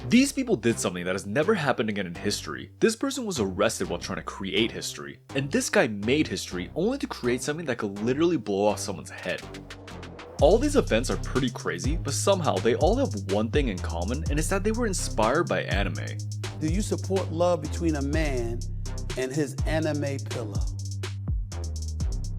These people did something that has never happened again in history. This person was arrested while trying to create history, and this guy made history only to create something that could literally blow off someone's head. All these events are pretty crazy, but somehow they all have one thing in common, and it's that they were inspired by anime. Do you support love between a man and his anime pillow?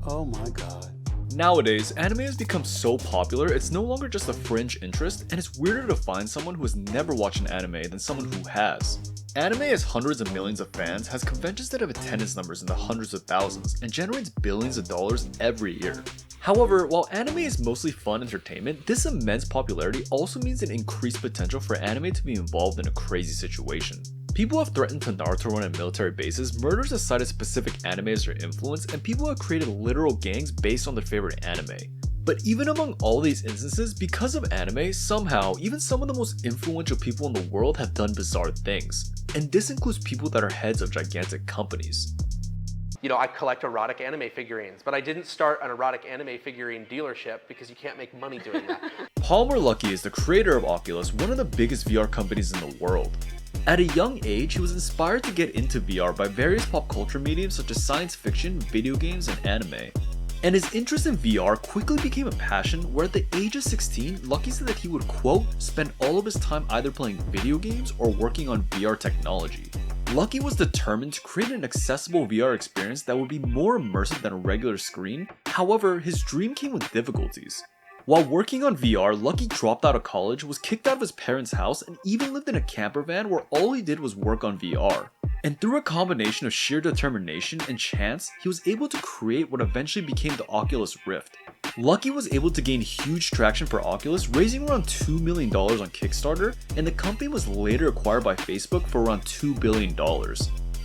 Oh my God. Nowadays, anime has become so popular, it's no longer just a fringe interest, and it's weirder to find someone who has never watched an anime than someone who has. Anime has hundreds of millions of fans, has conventions that have attendance numbers in the hundreds of thousands, and generates billions of dollars every year. However, while anime is mostly fun entertainment, this immense popularity also means an increased potential for anime to be involved in a crazy situation. People have threatened to Naruto Run at military bases, murders have cited specific anime as their influence, and people have created literal gangs based on their favorite anime. But even among all these instances, because of anime, somehow, even some of the most influential people in the world have done bizarre things. And this includes people that are heads of gigantic companies. You know, I collect erotic anime figurines, but I didn't start an erotic anime figurine dealership because you can't make money doing that. Luckey is the creator of Oculus, one of the biggest VR companies in the world. At a young age, he was inspired to get into VR by various pop culture mediums such as science fiction, video games, and anime. And his interest in VR quickly became a passion where at the age of 16, Luckey said that he would, quote, spend all of his time either playing video games or working on VR technology. Luckey was determined to create an accessible VR experience that would be more immersive than a regular screen, however, his dream came with difficulties. While working on VR, Luckey dropped out of college, was kicked out of his parents' house, and even lived in a camper van where all he did was work on VR. And through a combination of sheer determination and chance, he was able to create what eventually became the Oculus Rift. Luckey was able to gain huge traction for Oculus, raising around $2 million on Kickstarter, and the company was later acquired by Facebook for around $2 billion.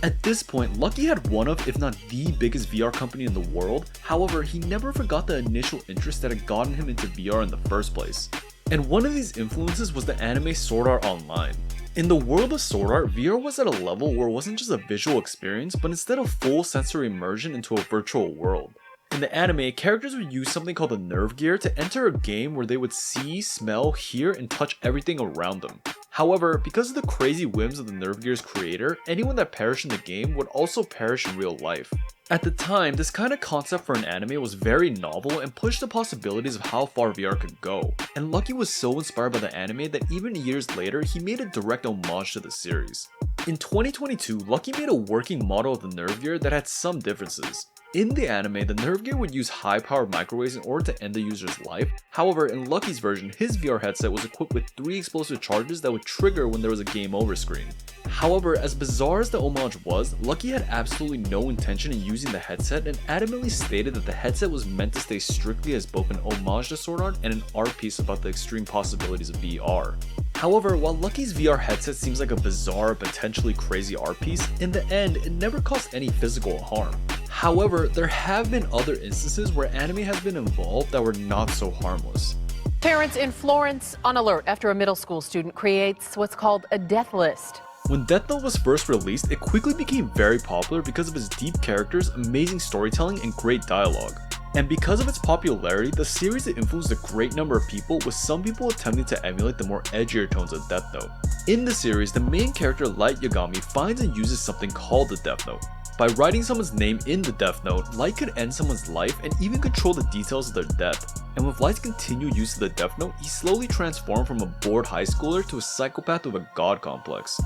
At this point, Luckey had one of, if not the biggest VR company in the world, however, he never forgot the initial interest that had gotten him into VR in the first place. And one of these influences was the anime Sword Art Online. In the world of Sword Art, VR was at a level where it wasn't just a visual experience, but instead a full sensory immersion into a virtual world. In the anime, characters would use something called the nerve gear to enter a game where they would see, smell, hear, and touch everything around them. However, because of the crazy whims of the nerve gear's creator, anyone that perished in the game would also perish in real life. At the time, this kind of concept for an anime was very novel and pushed the possibilities of how far VR could go, and Luckey was so inspired by the anime that even years later, he made a direct homage to the series. In 2022, Luckey made a working model of the nerve gear that had some differences. In the anime, the nerve gear would use high-powered microwaves in order to end the user's life. However, in Luckey's version, his VR headset was equipped with 3 explosive charges that would trigger when there was a game over screen. However, as bizarre as the homage was, Luckey had absolutely no intention in using the headset and adamantly stated that the headset was meant to stay strictly as both an homage to Sword Art and an art piece about the extreme possibilities of VR. However, while Luckey's VR headset seems like a bizarre, potentially crazy art piece, in the end, it never caused any physical harm. However, there have been other instances where anime has been involved that were not so harmless. Parents in Florence on alert after a middle school student creates what's called a death list. When Death Note was first released, it quickly became very popular because of its deep characters, amazing storytelling, and great dialogue. And because of its popularity, the series influenced a great number of people, with some people attempting to emulate the more edgier tones of Death Note. In the series, the main character Light Yagami finds and uses something called the Death Note. By writing someone's name in the Death Note, Light could end someone's life and even control the details of their death. And with Light's continued use of the Death Note, he slowly transformed from a bored high schooler to a psychopath with a god complex.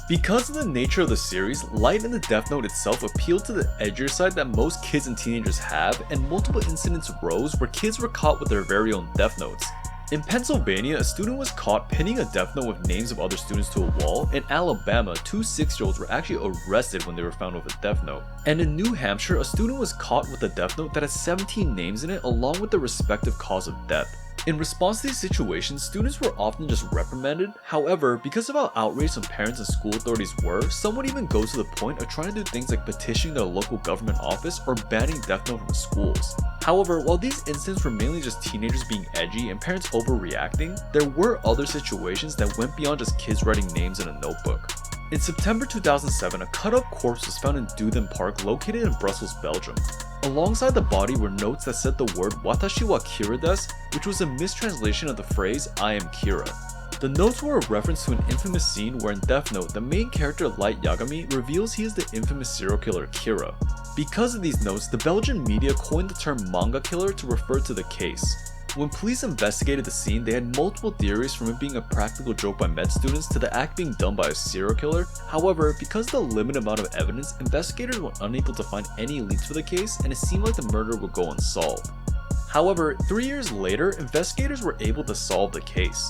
Because of the nature of the series, Light and the Death Note itself appealed to the edgier side that most kids and teenagers have, and multiple incidents arose where kids were caught with their very own Death Notes. In Pennsylvania, a student was caught pinning a Death Note with names of other students to a wall. In Alabama, 2 6-year-olds were actually arrested when they were found with a Death Note. And in New Hampshire, a student was caught with a Death Note that had 17 names in it along with the respective cause of death. In response to these situations, students were often just reprimanded. However, because of how outraged some parents and school authorities were, some would even go to the point of trying to do things like petitioning their local government office or banning Death Note from the schools. However, while these incidents were mainly just teenagers being edgy and parents overreacting, there were other situations that went beyond just kids writing names in a notebook. In September 2007, a cut-up corpse was found in Duden Park located in Brussels, Belgium. Alongside the body were notes that said the word "Watashi wa Kira desu," which was a mistranslation of the phrase "I am Kira." The notes were a reference to an infamous scene where in Death Note, the main character Light Yagami reveals he is the infamous serial killer Kira. Because of these notes, the Belgian media coined the term manga killer to refer to the case. When police investigated the scene, they had multiple theories from it being a practical joke by med students to the act being done by a serial killer. However, because of the limited amount of evidence, investigators were unable to find any leads for the case and it seemed like the murder would go unsolved. However, 3 years later, investigators were able to solve the case.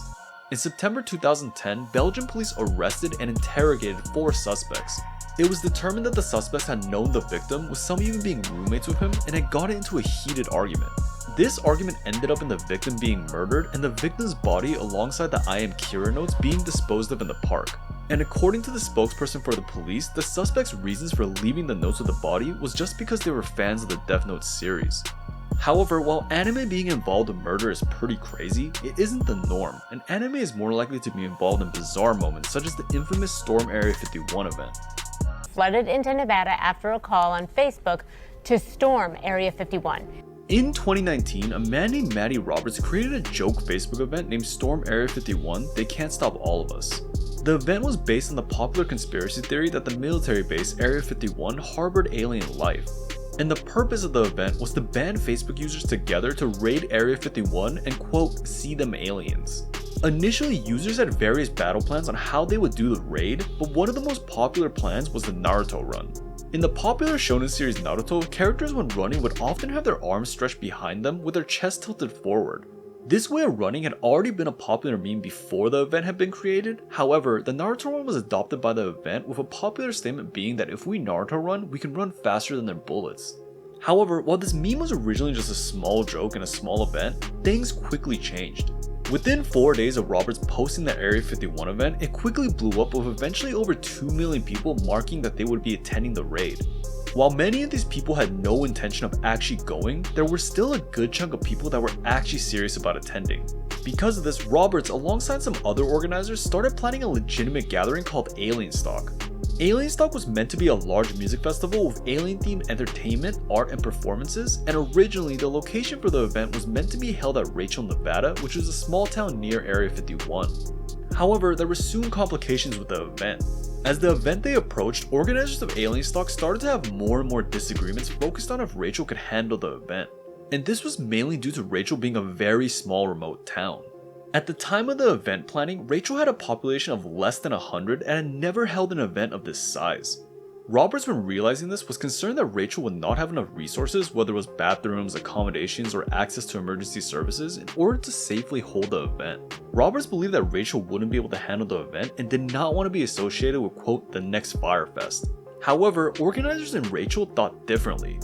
In September 2010, Belgian police arrested and interrogated 4 suspects. It was determined that the suspects had known the victim, with some even being roommates with him, and had gotten into a heated argument. This argument ended up in the victim being murdered and the victim's body alongside the I am Kira notes being disposed of in the park. And according to the spokesperson for the police, the suspects' reasons for leaving the notes with the body was just because they were fans of the Death Note series. However, while anime being involved in murder is pretty crazy, it isn't the norm, and anime is more likely to be involved in bizarre moments such as the infamous Storm Area 51 event. Flooded into Nevada after a call on Facebook to storm Area 51. In 2019, a man named Matty Roberts created a joke Facebook event named Storm Area 51, They Can't Stop All of Us. The event was based on the popular conspiracy theory that the military base Area 51 harbored alien life. And the purpose of the event was to band Facebook users together to raid Area 51 and quote, see them aliens. Initially, users had various battle plans on how they would do the raid, but one of the most popular plans was the Naruto Run. In the popular shonen series Naruto, characters when running would often have their arms stretched behind them with their chest tilted forward. This way of running had already been a popular meme before the event had been created. However, the Naruto Run was adopted by the event, with a popular statement being that if we Naruto run, we can run faster than their bullets. However, while this meme was originally just a small joke and a small event, things quickly changed. Within 4 days of Roberts posting the Area 51 event, it quickly blew up with eventually over 2 million people marking that they would be attending the raid. While many of these people had no intention of actually going, there were still a good chunk of people that were actually serious about attending. Because of this, Roberts, alongside some other organizers, started planning a legitimate gathering called Alien Stock. Alien Stock was meant to be a large music festival with alien-themed entertainment, art, and performances, and originally the location for the event was meant to be held at Rachel, Nevada, which is a small town near Area 51. However, there were soon complications with the event. As the event day approached, organizers of Alien Stock started to have more and more disagreements focused on if Rachel could handle the event. And this was mainly due to Rachel being a very small remote town. At the time of the event planning, Rachel had a population of less than 100 and had never held an event of this size. Roberts, when realizing this, was concerned that Rachel would not have enough resources, whether it was bathrooms, accommodations, or access to emergency services, in order to safely hold the event. Roberts believed that Rachel wouldn't be able to handle the event and did not want to be associated with, quote, the next Firefest. However, organizers and Rachel thought differently.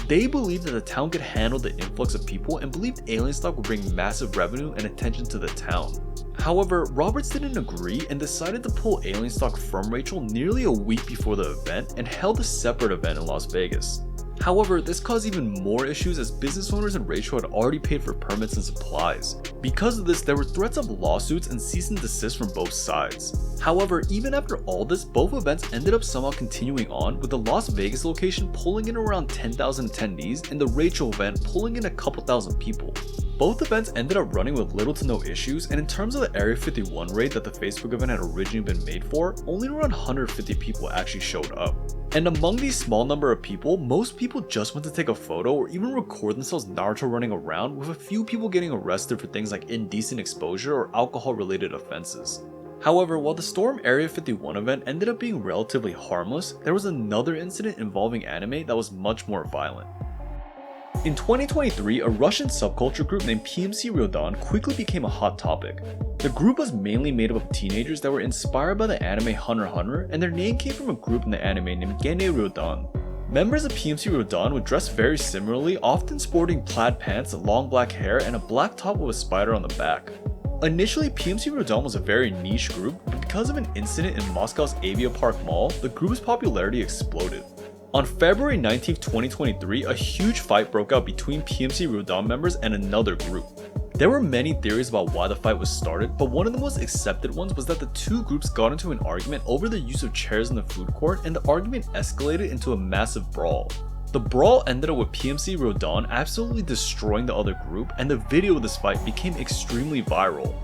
They believed that the town could handle the influx of people and believed Alien Stock would bring massive revenue and attention to the town. However, Roberts didn't agree and decided to pull Alien Stock from Rachel nearly a week before the event and held a separate event in Las Vegas. However, this caused even more issues as business owners and Rachel had already paid for permits and supplies. Because of this, there were threats of lawsuits and cease and desist from both sides. However, even after all this, both events ended up somehow continuing on, with the Las Vegas location pulling in around 10,000 attendees and the Rachel event pulling in a couple thousand people. Both events ended up running with little to no issues, and in terms of the Area 51 raid that the Facebook event had originally been made for, only around 150 people actually showed up. And among these small number of people, most people just went to take a photo or even record themselves Naruto running around, with a few people getting arrested for things like indecent exposure or alcohol related offenses. However, while the Storm Area 51 event ended up being relatively harmless, there was another incident involving anime that was much more violent. In 2023, a Russian subculture group named PMC Ryodan quickly became a hot topic. The group was mainly made up of teenagers that were inspired by the anime Hunter x Hunter, and their name came from a group in the anime named Gene Ryodan. Members of PMC Ryodan would dress very similarly, often sporting plaid pants, long black hair, and a black top with a spider on the back. Initially, PMC Ryodan was a very niche group, but because of an incident in Moscow's Avia Park Mall, the group's popularity exploded. On February 19, 2023, a huge fight broke out between PMC Ryodan members and another group. There were many theories about why the fight was started, but one of the most accepted ones was that the two groups got into an argument over the use of chairs in the food court, and the argument escalated into a massive brawl. The brawl ended up with PMC Ryodan absolutely destroying the other group, and the video of this fight became extremely viral.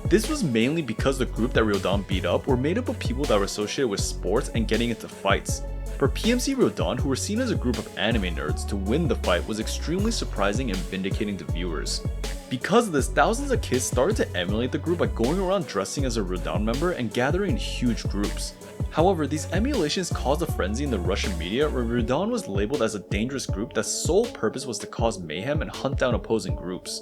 This was mainly because the group that Ryodan beat up were made up of people that were associated with sports and getting into fights. For PMC Ryodan, who were seen as a group of anime nerds, to win the fight was extremely surprising and vindicating to viewers. Because of this, thousands of kids started to emulate the group by going around dressing as a Ryodan member and gathering in huge groups. However, these emulations caused a frenzy in the Russian media where Ryodan was labeled as a dangerous group that's sole purpose was to cause mayhem and hunt down opposing groups.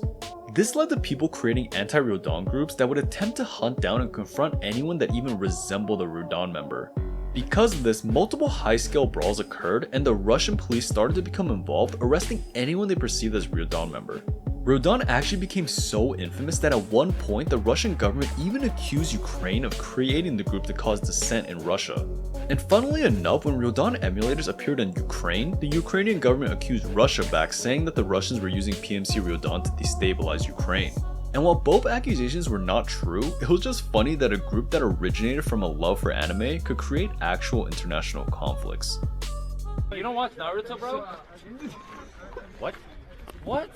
This led to people creating anti-Ryodan groups that would attempt to hunt down and confront anyone that even resembled a Ryodan member. Because of this, multiple high-scale brawls occurred and the Russian police started to become involved, arresting anyone they perceived as a Ryodan member. Ryodan actually became so infamous that at one point the Russian government even accused Ukraine of creating the group to cause dissent in Russia. And funnily enough, when Ryodan emulators appeared in Ukraine, the Ukrainian government accused Russia back, saying that the Russians were using PMC Ryodan to destabilize Ukraine. And while both accusations were not true, it was just funny that a group that originated from a love for anime could create actual international conflicts. You don't watch Naruto, bro? What? What?